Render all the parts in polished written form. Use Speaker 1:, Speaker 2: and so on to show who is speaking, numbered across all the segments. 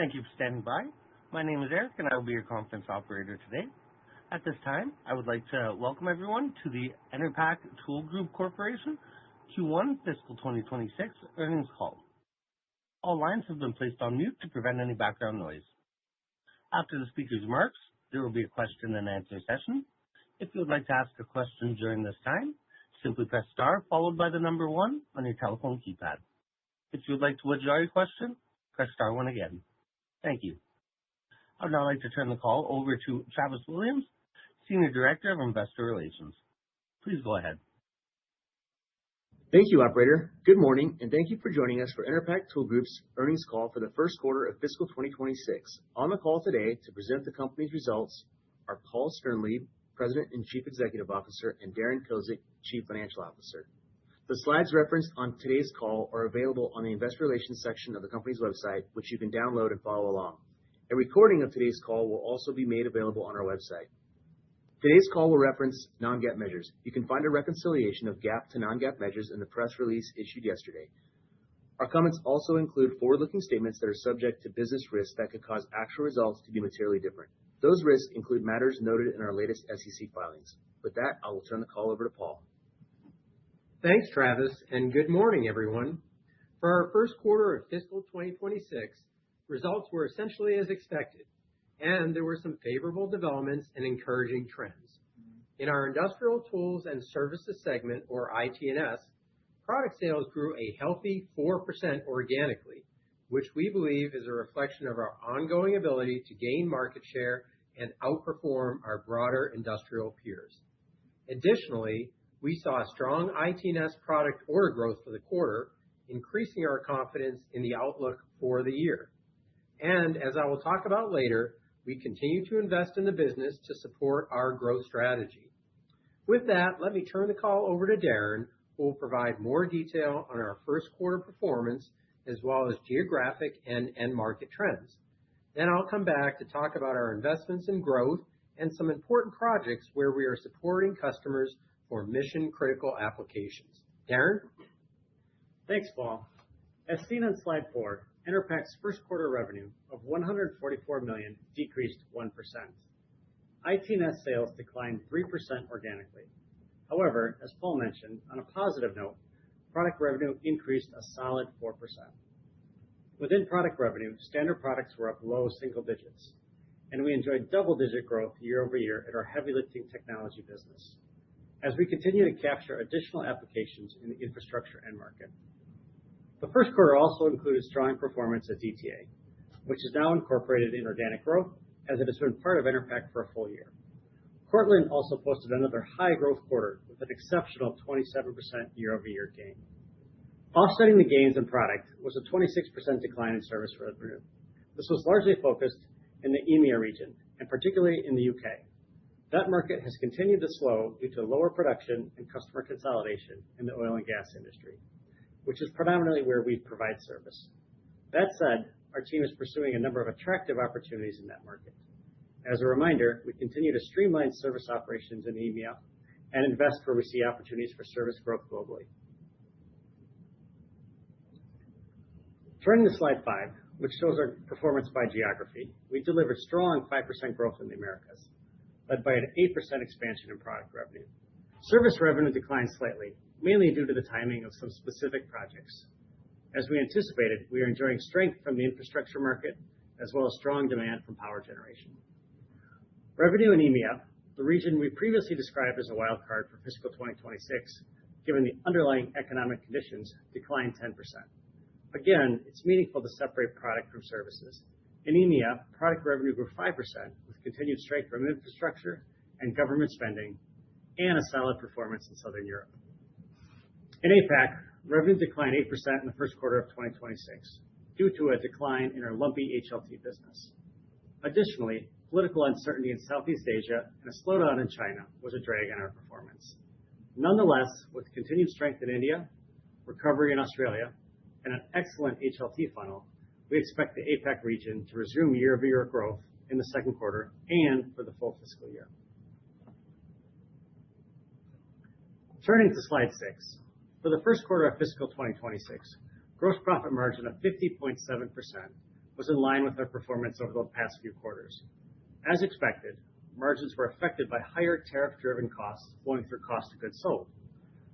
Speaker 1: Thank you for standing by. My name is Eric, and I will be your conference operator today. At this time, I would like to welcome everyone to the Enerpac Tool Group Corporation Q1 Fiscal 2026 earnings call. All lines have been placed on mute to prevent any background noise. After the speaker's remarks, there will be a question and answer session. If you would like to ask a question during this time, simply press star followed by the number 1 on your telephone keypad. If you would like to withdraw your question, press star 1 again. Thank you. I would now like to turn the call over to Travis Williams, Senior Director of Investor Relations. Please go ahead.
Speaker 2: Thank you, operator. Good morning, and thank you for joining us for Enerpac Tool Group's earnings call for the first quarter of fiscal 2026. On the call today to present the company's results are Paul Sternlieb, President and Chief Executive Officer, and Darren Kozik, Chief Financial Officer. The slides referenced on today's call are available on the Investor Relations section of the company's website, which you can download and follow along. A recording of today's call will also be made available on our website. Today's call will reference non-GAAP measures. You can find a reconciliation of GAAP to non-GAAP measures in the press release issued yesterday. Our comments also include forward-looking statements that are subject to business risks that could cause actual results to be materially different. Those risks include matters noted in our latest SEC filings. With that, I will turn the call over to Paul.
Speaker 3: Thanks, Travis, and good morning, everyone. For our first quarter of fiscal 2026, results were essentially as expected, and there were some favorable developments and encouraging trends. In our Industrial Tools and Services segment, or IT&S, product sales grew a healthy 4% organically, which we believe is a reflection of our ongoing ability to gain market share and outperform our broader industrial peers. Additionally, we saw strong IT&S product order growth for the quarter, increasing our confidence in the outlook for the year. And as I will talk about later, we continue to invest in the business to support our growth strategy. With that, let me turn the call over to Darren, who will provide more detail on our first quarter performance, as well as geographic and end market trends. Then I'll come back to talk about our investments in growth and some important projects where we are supporting customers for mission-critical applications. Darren?
Speaker 4: Thanks, Paul. As seen on slide 4, Enerpac's first quarter revenue of $144 million decreased 1%. IT&S sales declined 3% organically. However, as Paul mentioned, on a positive note, product revenue increased a solid 4%. Within product revenue, standard products were up low single digits, and we enjoyed double-digit growth year over year at our heavy lifting technology business, as we continue to capture additional applications in the infrastructure end market. The first quarter also included strong performance at DTA, which is now incorporated in organic growth, as it has been part of Enerpac for a full year. Cortland also posted another high growth quarter with an exceptional 27% year-over-year gain. Offsetting the gains in product was a 26% decline in service revenue. This was largely focused in the EMEA region, and particularly in the UK. That market has continued to slow due to lower production and customer consolidation in the oil and gas industry, which is predominantly where we provide service. That said, our team is pursuing a number of attractive opportunities in that market. As a reminder, we continue to streamline service operations in EMEA and invest where we see opportunities for service growth globally. Turning to slide 5, which shows our performance by geography, we delivered strong 5% growth in the Americas, led by an 8% expansion in product revenue. Service revenue declined slightly, mainly due to the timing of some specific projects. As we anticipated, we are enjoying strength from the infrastructure market, as well as strong demand from power generation. Revenue in EMEA, the region we previously described as a wild card for fiscal 2026, given the underlying economic conditions, declined 10%. Again, it's meaningful to separate product from services. In EMEA, product revenue grew 5%, with continued strength from infrastructure and government spending, and a solid performance in Southern Europe. In APAC, revenue declined 8% in the first quarter of 2026, due to a decline in our lumpy HLT business. Additionally, political uncertainty in Southeast Asia and a slowdown in China was a drag on our performance. Nonetheless, with continued strength in India, recovery in Australia, and an excellent HLT funnel, we expect the APAC region to resume year-over-year growth in the second quarter and for the full fiscal year. Turning to slide 6, for the first quarter of fiscal 2026, gross profit margin of 50.7% was in line with our performance over the past few quarters. As expected, margins were affected by higher tariff-driven costs flowing through cost of goods sold.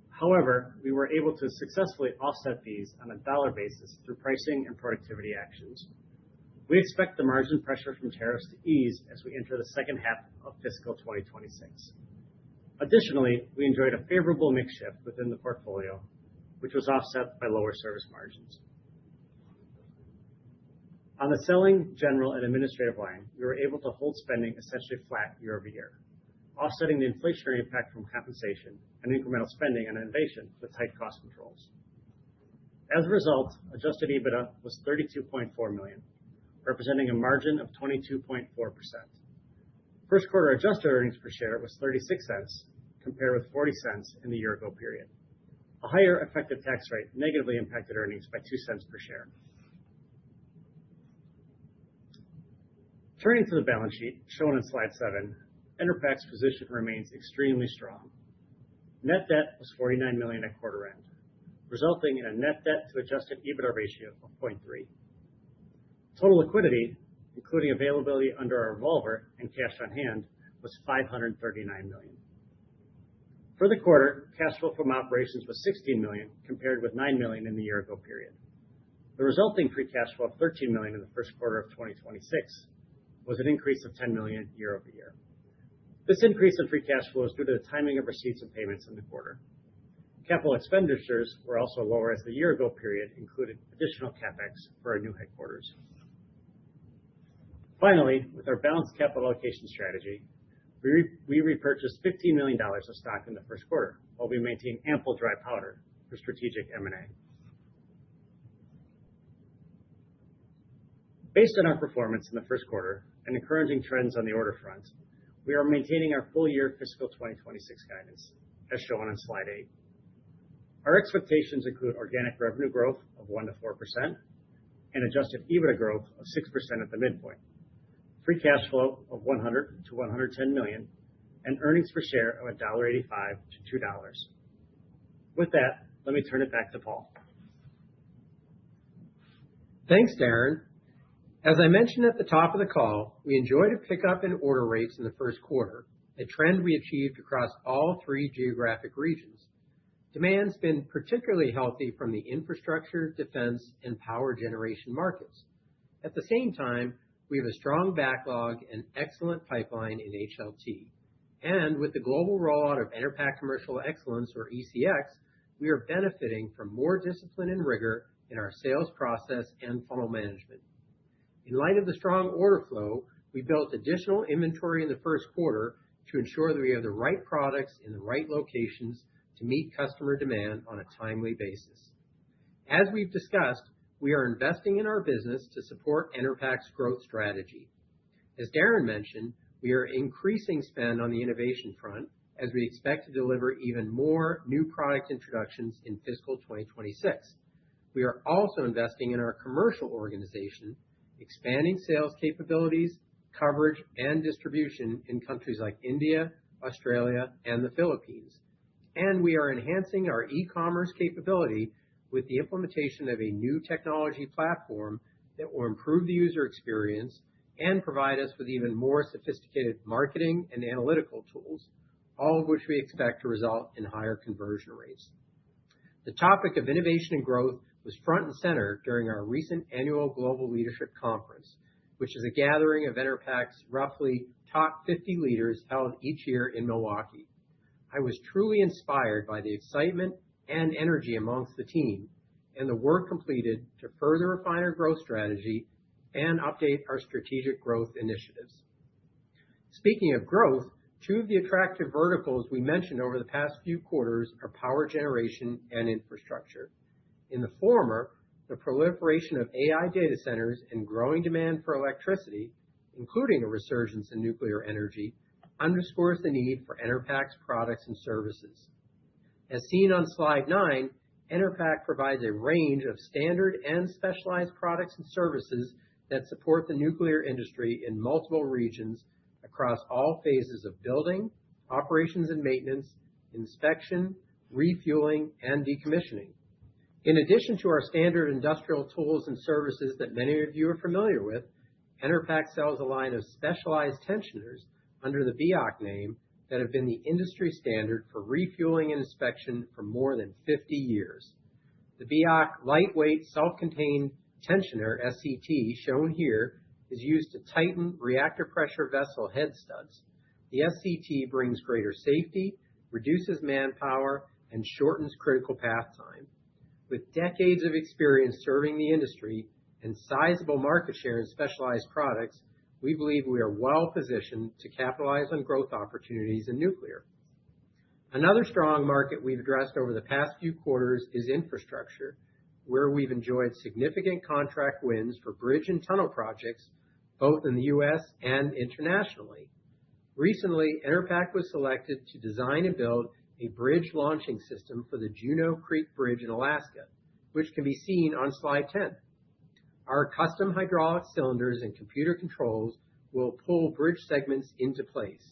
Speaker 4: However, we were able to successfully offset these on a dollar basis through pricing and productivity actions. We expect the margin pressure from tariffs to ease as we enter the second half of fiscal 2026. Additionally, we enjoyed a favorable mix shift within the portfolio, which was offset by lower service margins. On the selling, general, and administrative line, we were able to hold spending essentially flat year-over-year, offsetting the inflationary impact from compensation and incremental spending on innovation with tight cost controls. As a result, adjusted EBITDA was $32.4 million, representing a margin of 22.4%. First quarter adjusted earnings per share was $0.36, compared with $0.40 in the year-ago period. A higher effective tax rate negatively impacted earnings by $0.02 per share. Turning to the balance sheet, shown on slide 7, Enerpac's position remains extremely strong. Net debt was $49 million at quarter end, resulting in a net debt to adjusted EBITDA ratio of 0.3. Total liquidity, including availability under our revolver and cash on hand, was $539 million. For the quarter, cash flow from operations was $16 million, compared with $9 million in the year-ago period. The resulting free cash flow of $13 million in the first quarter of 2026 was an increase of $10 million year-over-year. This increase in free cash flow is due to the timing of receipts and payments in the quarter. Capital expenditures were also lower as the year-ago period included additional CapEx for our new headquarters. Finally, with our balanced capital allocation strategy, we repurchased $15 million of stock in the first quarter, while we maintain ample dry powder for strategic M&A. Based on our performance in the first quarter and encouraging trends on the order front, we are maintaining our full-year fiscal 2026 guidance, as shown on slide 8. Our expectations include organic revenue growth of 1%-4% and adjusted EBITDA growth of 6% at the midpoint, free cash flow of $100 million-$110 million, and earnings per share of $1.85-$2. With that, let me turn it back to Paul.
Speaker 3: Thanks, Darren. As I mentioned at the top of the call, we enjoyed a pickup in order rates in the first quarter, a trend we achieved across all 3 geographic regions. Demand's been particularly healthy from the infrastructure, defense, and power generation markets. At the same time, we have a strong backlog and excellent pipeline in HLT. And with the global rollout of Enerpac Commercial Excellence, or ECX, we are benefiting from more discipline and rigor in our sales process and funnel management. In light of the strong order flow, we built additional inventory in the first quarter to ensure that we have the right products in the right locations to meet customer demand on a timely basis. As we've discussed, we are investing in our business to support Enerpac's growth strategy. As Darren mentioned, we are increasing spend on the innovation front as we expect to deliver even more new product introductions in fiscal 2026. We are also investing in our commercial organization, expanding sales capabilities, coverage, and distribution in countries like India, Australia, and the Philippines. And we are enhancing our e-commerce capability with the implementation of a new technology platform that will improve the user experience and provide us with even more sophisticated marketing and analytical tools, all of which we expect to result in higher conversion rates. The topic of innovation and growth was front and center during our recent annual Global Leadership Conference, which is a gathering of Enerpac's roughly top 50 leaders held each year in Milwaukee. I was truly inspired by the excitement and energy amongst the team and the work completed to further refine our growth strategy and update our strategic growth initiatives. Speaking of growth, 2 of the attractive verticals we mentioned over the past few quarters are power generation and infrastructure. In the former, the proliferation of AI data centers and growing demand for electricity, including a resurgence in nuclear energy, underscores the need for Enerpac's products and services. As seen on slide 9, Enerpac provides a range of standard and specialized products and services that support the nuclear industry in multiple regions across all phases of building, operations and maintenance, inspection, refueling, and decommissioning. In addition to our standard industrial tools and services that many of you are familiar with, Enerpac sells a line of specialized tensioners under the BIOC name that have been the industry standard for refueling and inspection for more than 50 years. The BIOC lightweight self-contained tensioner, SCT, shown here, is used to tighten reactor pressure vessel head studs. The SCT brings greater safety, reduces manpower, and shortens critical path time. With decades of experience serving the industry and sizable market share in specialized products, we believe we are well positioned to capitalize on growth opportunities in nuclear. Another strong market we've addressed over the past few quarters is infrastructure, where we've enjoyed significant contract wins for bridge and tunnel projects, both in the U.S. and internationally. Recently, Enerpac was selected to design and build a bridge launching system for the Juneau Creek Bridge in Alaska, which can be seen on slide 10. Our custom hydraulic cylinders and computer controls will pull bridge segments into place.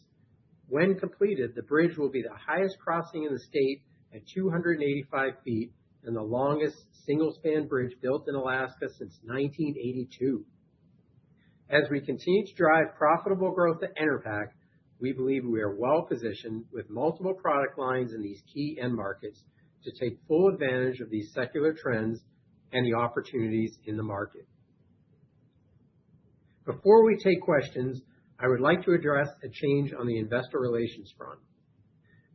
Speaker 3: When completed, the bridge will be the highest crossing in the state at 285 feet and the longest single-span bridge built in Alaska since 1982. As we continue to drive profitable growth at Enerpac, we believe we are well positioned with multiple product lines in these key end markets to take full advantage of these secular trends and the opportunities in the market. Before we take questions, I would like to address a change on the investor relations front.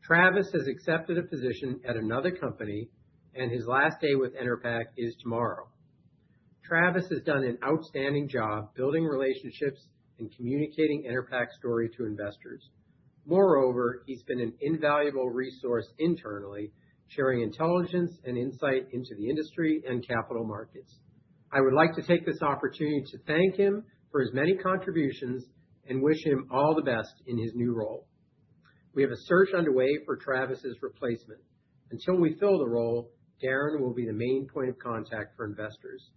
Speaker 3: Travis has accepted a position at another company, and his last day with Enerpac is tomorrow. Travis has done an outstanding job building relationships and communicating Enerpac's story to investors. Moreover, he's been an invaluable resource internally, sharing intelligence and insight into the industry and capital markets. I would like to take this opportunity to thank him for his many contributions and wish him all the best in his new role. We have a search underway for Travis's replacement. Until we fill the role, Darren will be the main point of contact for investors.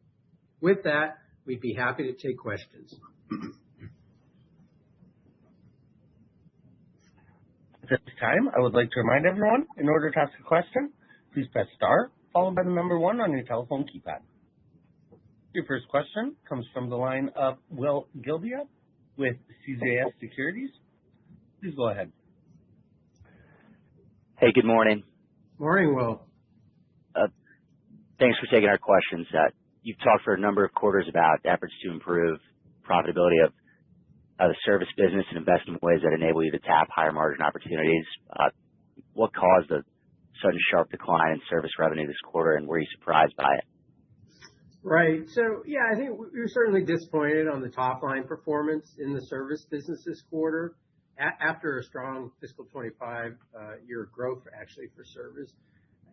Speaker 3: With that, we'd be happy to take questions.
Speaker 1: At this time, I would like to remind everyone, in order to ask a question, please press star, followed by the number 1 on your telephone keypad. Your first question comes from the line of Will Gilbia with CJS Securities. Please go ahead.
Speaker 5: Hey, good morning.
Speaker 3: Morning, Will.
Speaker 5: Thanks for taking our questions. You've talked for a number of quarters about efforts to improve profitability of the service business and invest in ways that enable you to tap higher margin opportunities. What caused the sudden sharp decline in service revenue this quarter, and were you surprised by it?
Speaker 3: Right. So, yeah, I think we were certainly disappointed on the top line performance in the service business this quarter after a strong fiscal 25 year of growth, actually, for service.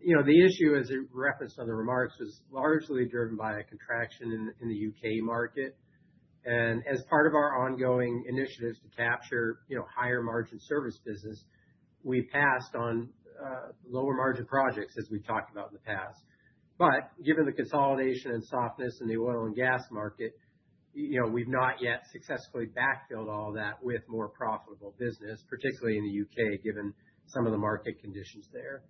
Speaker 3: You know, the issue, as it referenced on the remarks, was largely driven by a contraction in the UK market. And as part of our ongoing initiatives to capture, higher margin service business, we passed on lower margin projects, as we've talked about in the past. But given the consolidation and softness in the oil and gas market, we've not yet successfully backfilled all that with more profitable business, particularly in the UK, given some of the market conditions there.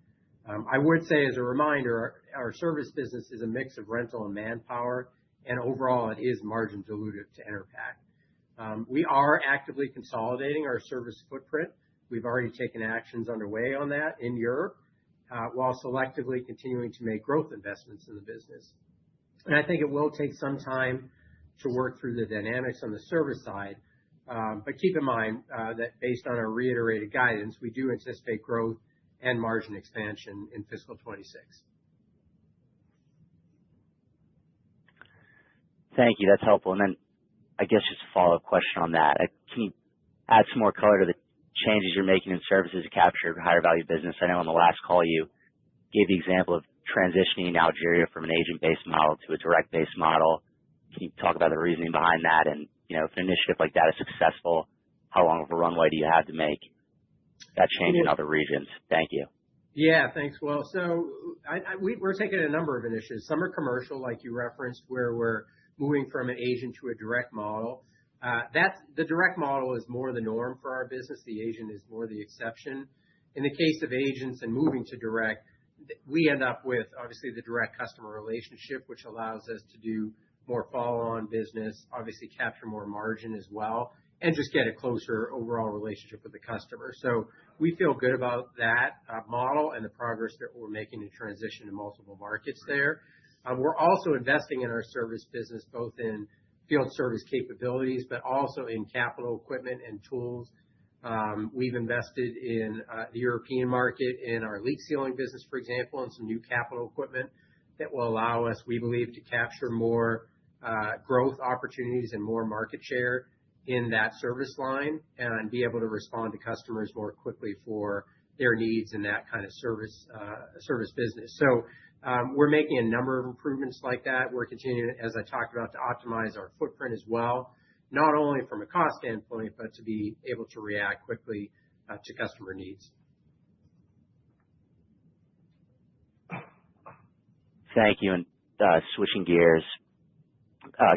Speaker 3: I would say, as a reminder, our service business is a mix of rental and manpower, and overall it is margin dilutive to Enerpac. We are actively consolidating our service footprint. We've already taken actions underway on that in Europe, while selectively continuing to make growth investments in the business. And I think it will take some time to work through the dynamics on the service side, but keep in mind that based on our reiterated guidance, we do anticipate growth and margin expansion in fiscal 26.
Speaker 5: Thank you. That's helpful. And then I guess just a follow-up question on that. Can you add some more color to the changes you're making in services to capture higher value business? I know on the last call you gave the example of transitioning Algeria from an agent-based model to a direct-based model. Can you talk about the reasoning behind that? And, if an initiative like that is successful, how long of a runway do you have to make that change in other regions? Thank you.
Speaker 3: Yeah, thanks, Will. So we're taking a number of initiatives. Some are commercial, like you referenced, where we're moving from an agent to a direct model. The direct model is more the norm for our business. The agent is more the exception. In the case of agents and moving to direct, we end up with obviously the direct customer relationship, which allows us to do more follow-on business, obviously capture more margin as well, and just get a closer overall relationship with the customer. So we feel good about that model and the progress that we're making in transition to multiple markets there. We're also investing in our service business, both in field service capabilities, but also in capital equipment and tools. We've invested in the European market in our leak sealing business, for example, and some new capital equipment that will allow us, we believe, to capture more growth opportunities and more market share in that service line and be able to respond to customers more quickly for their needs in that kind of service business. So we're making a number of improvements like that. We're continuing, as I talked about, to optimize our footprint as well, not only from a cost standpoint, but to be able to react quickly to customer needs.
Speaker 5: Thank you. And switching gears,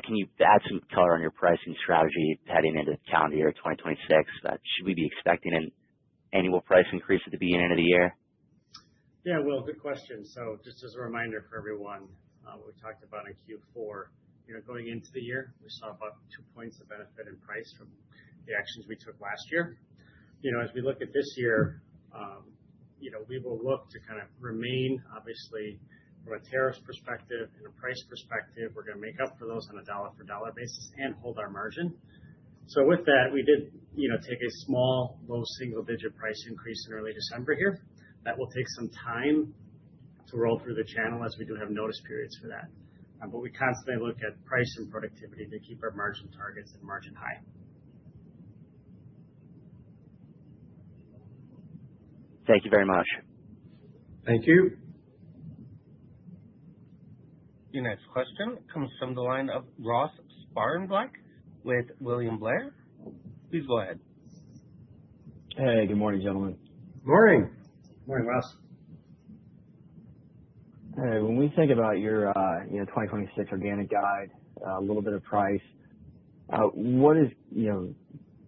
Speaker 5: can you add some color on your pricing strategy heading into calendar year 2026? Should we be expecting an annual price increase at the beginning of the year?
Speaker 4: Yeah, Will, good question. So just as a reminder for everyone, what we talked about in Q4, going into the year, we saw about 2 points of benefit in price from the actions we took last year. As we look at this year, we will look to kind of remain, obviously, from a tariffs perspective and a price perspective, we're going to make up for those on a dollar-for-dollar basis and hold our margin. So with that, we did, take a small, low single-digit price increase in early December here. That will take some time to roll through the channel as we do have notice periods for that. But we constantly look at price and productivity to keep our margin targets and margin high.
Speaker 5: Thank you very much.
Speaker 3: Thank you.
Speaker 1: Your next question comes from the line of Ross Sparenblek with William Blair. Please go ahead.
Speaker 6: Hey, good morning, gentlemen.
Speaker 3: Morning.
Speaker 4: Morning, Ross.
Speaker 6: Hey, when we think about your 2026 organic guide, a little bit of price, what is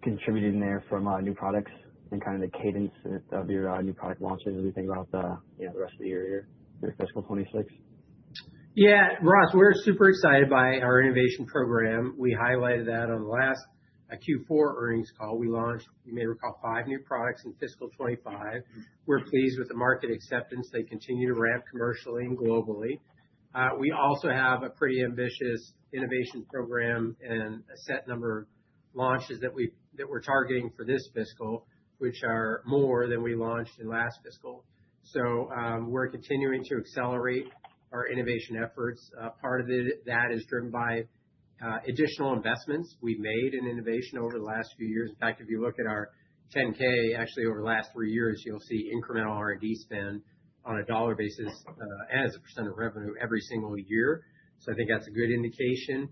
Speaker 6: contributing there from new products and kind of the cadence of your new product launches as we think about the rest of the year here, your fiscal 26?
Speaker 3: Yeah, Ross, we're super excited by our innovation program. We highlighted that on the last Q4 earnings call. We launched, you may recall, 5 new products in fiscal 25. We're pleased with the market acceptance. They continue to ramp commercially and globally. We also have a pretty ambitious innovation program and a set number of launches that we're targeting for this fiscal, which are more than we launched in last fiscal. So we're continuing to accelerate our innovation efforts. Part of that is driven by additional investments we've made in innovation over the last few years. In fact, if you look at our 10K, actually over the last 3 years, you'll see incremental R&D spend on a dollar basis as a percent of revenue every single year. So I think that's a good indication.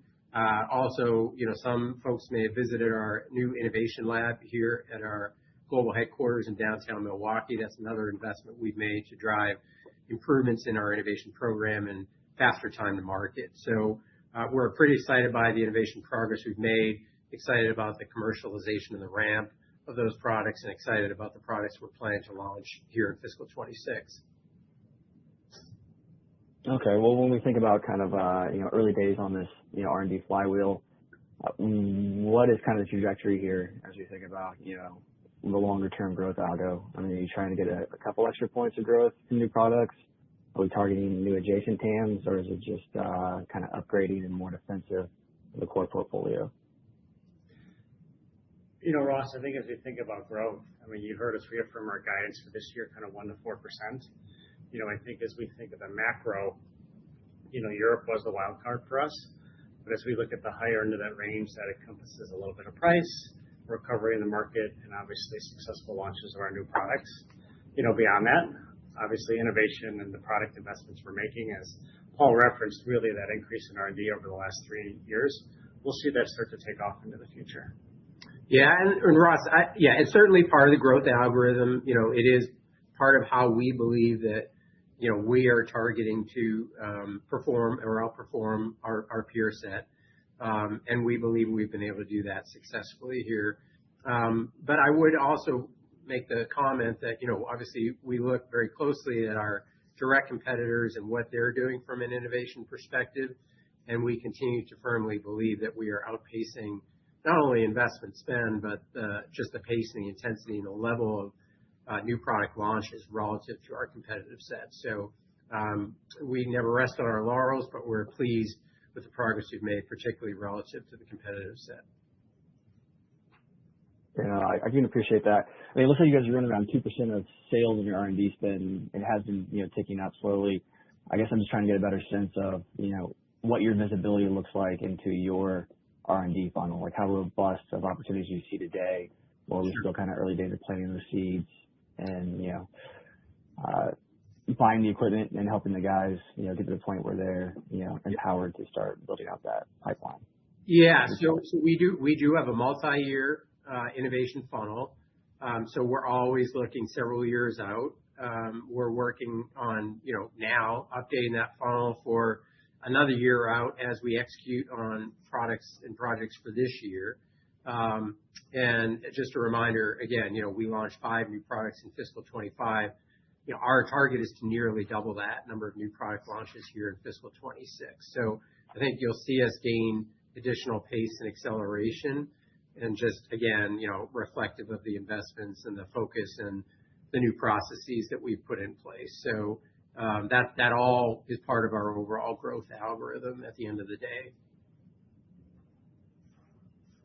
Speaker 3: Also, some folks may have visited our new innovation lab here at our global headquarters in downtown Milwaukee. That's another investment we've made to drive improvements in our innovation program and faster time to market. So we're pretty excited by the innovation progress we've made, excited about the commercialization and the ramp of those products, and excited about the products we're planning to launch here in fiscal 26.
Speaker 6: Okay. Well, when we think about kind of early days on this R&D flywheel, what is kind of the trajectory here as we think about the longer term growth algo? I mean, are you trying to get a couple extra points of growth in new products? Are we targeting new adjacent TAMs, or is it just kind of upgrading and more defensive of the core portfolio?
Speaker 4: Ross, I think as we think about growth, I mean, you heard us reaffirm our guidance for this year, kind of 1% to 4%. I think as we think of the macro, Europe was the wild card for us. But as we look at the higher end of that range, that encompasses a little bit of price, recovery in the market, and obviously successful launches of our new products. Beyond that, obviously innovation and the product investments we're making, as Paul referenced, really that increase in R&D over the last 3 years, we'll see that start to take off into the future.
Speaker 3: Yeah, and Ross, it's certainly part of the growth algorithm. It is part of how we believe that we are targeting to perform or outperform our peer set. And we believe we've been able to do that successfully here. But I would also make the comment that, obviously we look very closely at our direct competitors and what they're doing from an innovation perspective. And we continue to firmly believe that we are outpacing not only investment spend, but just the pace and the intensity and the level of new product launches relative to our competitive set. So we never rest on our laurels, but we're pleased with the progress we've made, particularly relative to the competitive set.
Speaker 6: Yeah, I can appreciate that. I mean, it looks like you guys are running around 2% of sales in your R&D spend. It has been, ticking up slowly. I guess I'm just trying to get a better sense of, what your visibility looks like into your R&D funnel, like how robust of opportunities you see today, or are we still kind of early days of planting those seeds and, buying the equipment and helping the guys, get to the point where they're, empowered to start building out that pipeline?
Speaker 3: Yeah, so we do have a multi-year innovation funnel. So we're always looking several years out. We're working on, now updating that funnel for another year out as we execute on products and projects for this year. And just a reminder, again, we launched 5 new products in fiscal 25. Our target is to nearly double that number of new product launches here in fiscal 26. So I think you'll see us gain additional pace and acceleration, and just, again, reflective of the investments and the focus and the new processes that we've put in place. So that all is part of our overall growth algorithm at the end of the day.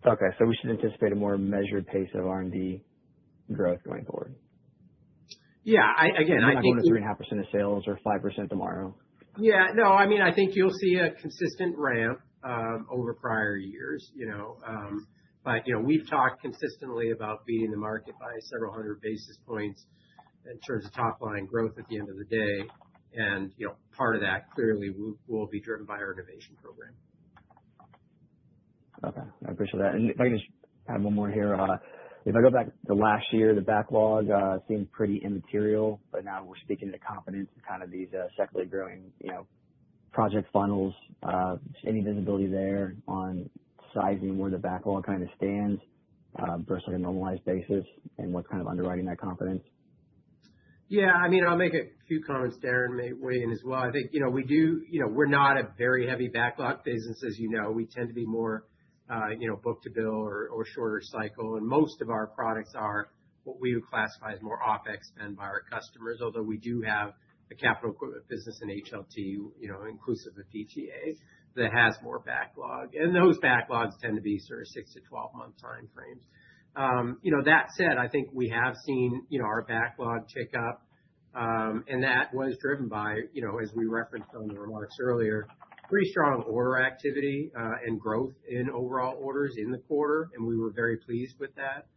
Speaker 6: Okay, so we should anticipate a more measured pace of R&D growth going forward.
Speaker 3: Yeah, I think
Speaker 6: not going to 3.5% of sales or 5% tomorrow.
Speaker 3: Yeah, no, I mean, I think you'll see a consistent ramp over prior years, but we've talked consistently about beating the market by several hundred basis points in terms of top line growth at the end of the day, and part of that clearly will be driven by our innovation program.
Speaker 6: Okay, I appreciate that. And if I can just add one more here, if I go back to last year, the backlog seemed pretty immaterial, but now we're speaking to confidence in kind of these secularly growing, project funnels. Any visibility there on sizing where the backlog kind of stands versus a normalized basis, and what's kind of underwriting that confidence?
Speaker 3: Yeah, I mean, I'll make a few comments. Darren may weigh in as well. I think, we do, we're not a very heavy backlog business, as you know. We tend to be more, book to bill or shorter cycle. And most of our products are what we would classify as more OpEx spend by our customers, although we do have a capital equipment business in HLT, inclusive of DTA, that has more backlog. And those backlogs tend to be sort of 6 to 12 month time frames. That said, I think we have seen, our backlog tick up, and that was driven by, as we referenced on the remarks earlier, pretty strong order activity and growth in overall orders in the quarter, and we were very pleased with that.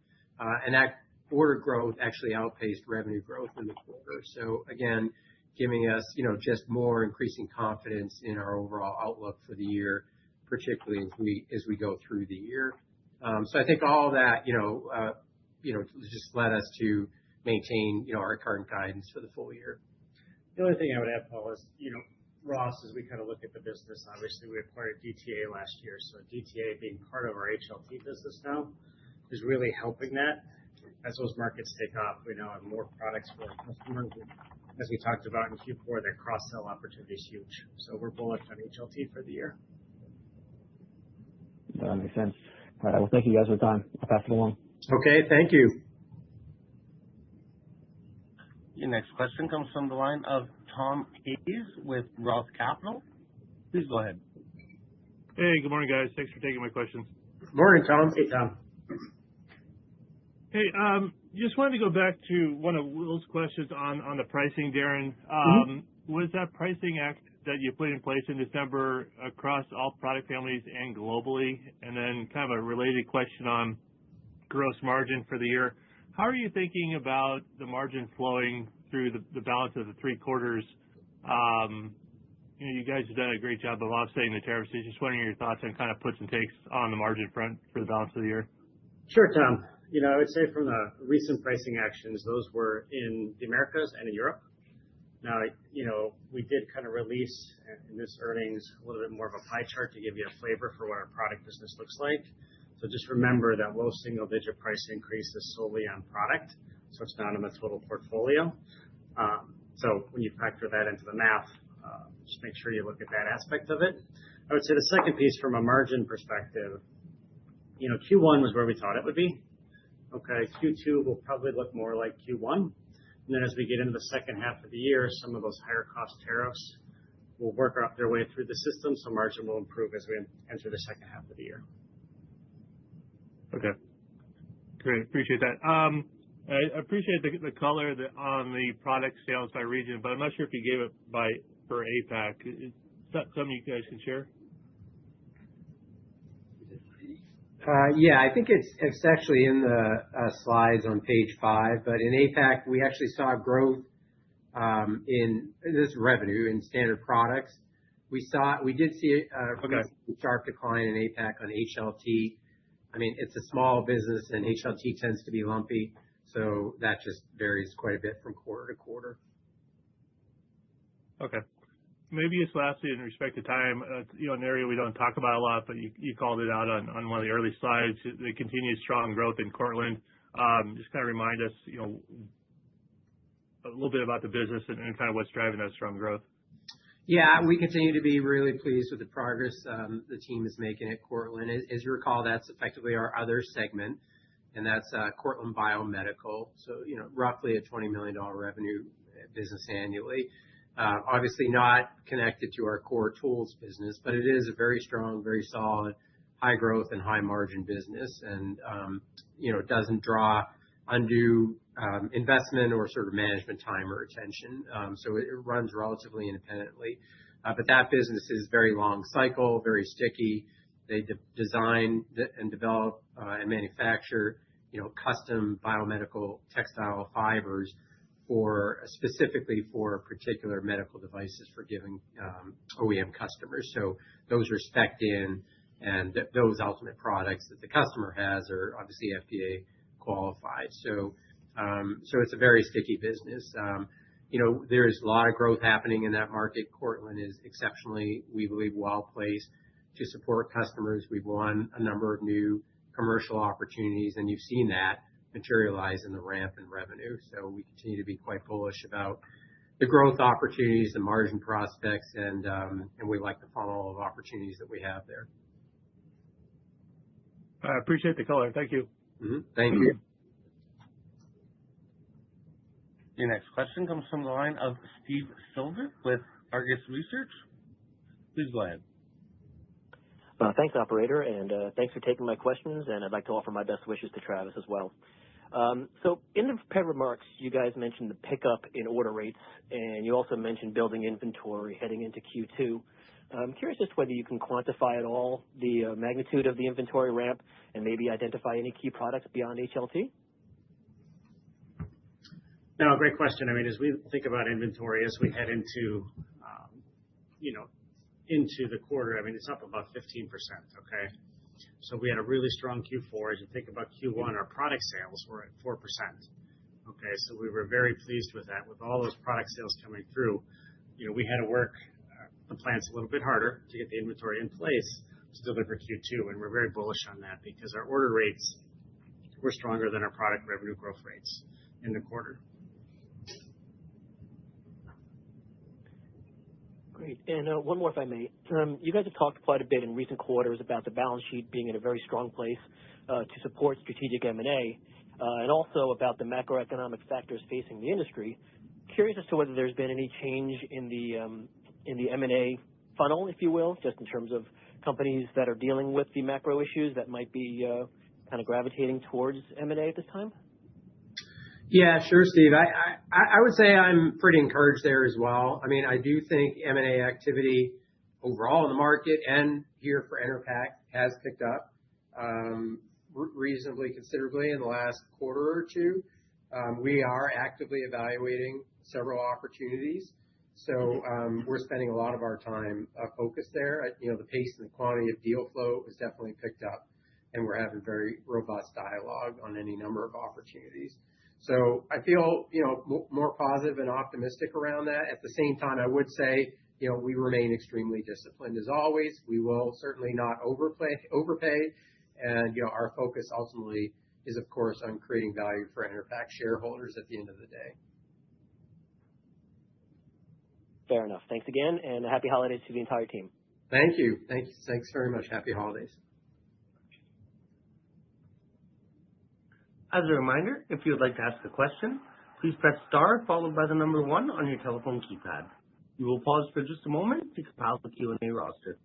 Speaker 3: And that order growth actually outpaced revenue growth in the quarter. So again, giving us, just more increasing confidence in our overall outlook for the year, particularly as we go through the year. So I think all of that, just led us to maintain, our current guidance for the full year.
Speaker 4: The only thing I would add, Paul, is, Ross, as we kind of look at the business, obviously we acquired DTA last year. So DTA being part of our HLT business now is really helping that. As those markets take off, we now have more products for our customers. As we talked about in Q4, that cross-sell opportunity is huge. So we're bullish on HLT for the year.
Speaker 6: That makes sense. All right, well, thank you guys for the time. I'll pass it along.
Speaker 3: Okay, thank you.
Speaker 1: Your next question comes from the line of Tom Hayes with Roth Capital. Please go ahead.
Speaker 7: Hey, good morning, guys. Thanks for taking my questions.
Speaker 3: Morning, Tom. Hey, Tom.
Speaker 7: Hey, just wanted to go back to one of Will's questions on the pricing, Darren. Was that pricing act that you put in place in December across all product families and globally? And then kind of a related question on gross margin for the year. How are you thinking about the margin flowing through the balance of the 3 quarters? You guys have done a great job of offsetting the tariffs. Just wondering your thoughts on kind of puts and takes on the margin front for the balance of the year.
Speaker 4: Sure, Tom. I would say from the recent pricing actions, those were in the Americas and in Europe. Now, we did kind of release in this earnings a little bit more of a pie chart to give you a flavor for what our product business looks like. So just remember that low single-digit price increase is solely on product, so it's not on the total portfolio. So when you factor that into the math, just make sure you look at that aspect of it. I would say the second piece from a margin perspective, Q1 was where we thought it would be. Okay, Q2 will probably look more like Q1. And then as we get into the second half of the year, some of those higher cost tariffs will work out their way through the system, so margin will improve as we enter the second half of the year.
Speaker 7: Okay. Great. Appreciate that. I appreciate the color on the product sales by region, but I'm not sure if you gave it for APAC. Is that something you guys can share?
Speaker 3: Yeah, I think it's actually in the slides on page 5. But in APAC, we actually saw growth in this revenue in standard products. We did see a sharp decline in APAC on HLT. I mean, it's a small business, and HLT tends to be lumpy, so that just varies quite a bit from quarter to quarter.
Speaker 7: Okay. Maybe just lastly, in respect to time, an area we don't talk about a lot, but you called it out on one of the early slides, the continued strong growth in Cortland. Just kind of remind us, a little bit about the business and kind of what's driving that strong growth.
Speaker 3: Yeah, we continue to be really pleased with the progress the team is making at Cortland. As you recall, that's effectively our other segment, and that's Cortland Biomedical. So, roughly a $20 million revenue business annually. Obviously not connected to our core tools business, but it is a very strong, very solid, high growth and high margin business, and it doesn't draw undue investment or sort of management time or attention. So it runs relatively independently. But that business is very long cycle, very sticky. They design and develop and manufacture, custom biomedical textile fibers specifically for particular medical devices for giving OEM customers. So those are spec'd in, and those ultimate products that the customer has are obviously FDA qualified. So it's a very sticky business. There's a lot of growth happening in that market. Cortland is exceptionally, we believe, well placed to support customers. We've won a number of new commercial opportunities, and you've seen that materialize in the ramp in revenue. So we continue to be quite bullish about the growth opportunities, the margin prospects, and we like the funnel of opportunities that we have there.
Speaker 7: I appreciate the color. Thank you.
Speaker 3: Mm-hmm. Thank you.
Speaker 1: Your next question comes from the line of Steve Silver with Argus Research. Please go ahead.
Speaker 8: Thanks, operator, and thanks for taking my questions, and I'd like to offer my best wishes to Travis as well. So in the prepared remarks, you guys mentioned the pickup in order rates, and you also mentioned building inventory heading into Q2. I'm curious as to whether you can quantify at all the magnitude of the inventory ramp and maybe identify any key products beyond HLT?
Speaker 4: No, great question. I mean, as we think about inventory, as we head into the quarter, I mean, it's up about 15%, okay? So we had a really strong Q4. As you think about Q1, our product sales were at 4%, okay? So we were very pleased with that. With all those product sales coming through, we had to work the plants a little bit harder to get the inventory in place to deliver Q2, and we're very bullish on that because our order rates were stronger than our product revenue growth rates in the quarter.
Speaker 8: Great. And one more, if I may. You guys have talked quite a bit in recent quarters about the balance sheet being in a very strong place to support strategic M&A, and also about the macroeconomic factors facing the industry. Curious as to whether there's been any change in the M&A funnel, if you will, just in terms of companies that are dealing with the macro issues that might be kind of gravitating towards M&A at this time?
Speaker 3: Yeah, sure, Steve. I would say I'm pretty encouraged there as well. I mean, I do think M&A activity overall in the market and here for Enerpac has picked up reasonably considerably in the last quarter or two. We are actively evaluating several opportunities, so we're spending a lot of our time focused there. The pace and the quantity of deal flow has definitely picked up, and we're having very robust dialogue on any number of opportunities. So I feel, more positive and optimistic around that. At the same time, I would say, we remain extremely disciplined as always. We will certainly not overpay. And, our focus ultimately is, of course, on creating value for Enerpac shareholders at the end of the day.
Speaker 8: Fair enough. Thanks again, and happy holidays to the entire team.
Speaker 3: Thank you. Thanks very much. Happy holidays.
Speaker 1: As a reminder, if you would like to ask a question, please press star followed by the number 1 on your telephone keypad. We will pause for just a moment to compile the Q&A roster.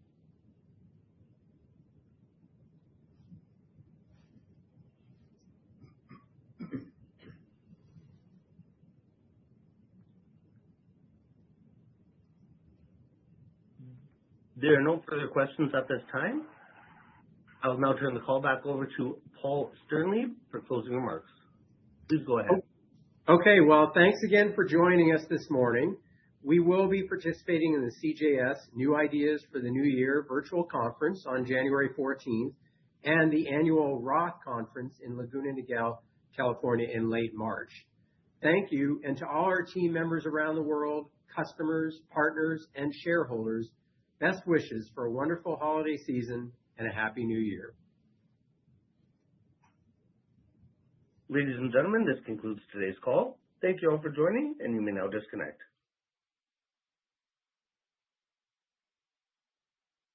Speaker 1: There are no further questions at this time. I will now turn the call back over to Paul Sternlieb for closing remarks. Please go ahead.
Speaker 3: Okay, well, thanks again for joining us this morning. We will be participating in the CJS New Ideas for the New Year virtual conference on January 14th and the annual Roth conference in Laguna Niguel, California in late March. Thank you, and to all our team members around the world, customers, partners, and shareholders, best wishes for a wonderful holiday season and a happy new year.
Speaker 1: Ladies and gentlemen, this concludes today's call. Thank you all for joining, and you may now disconnect.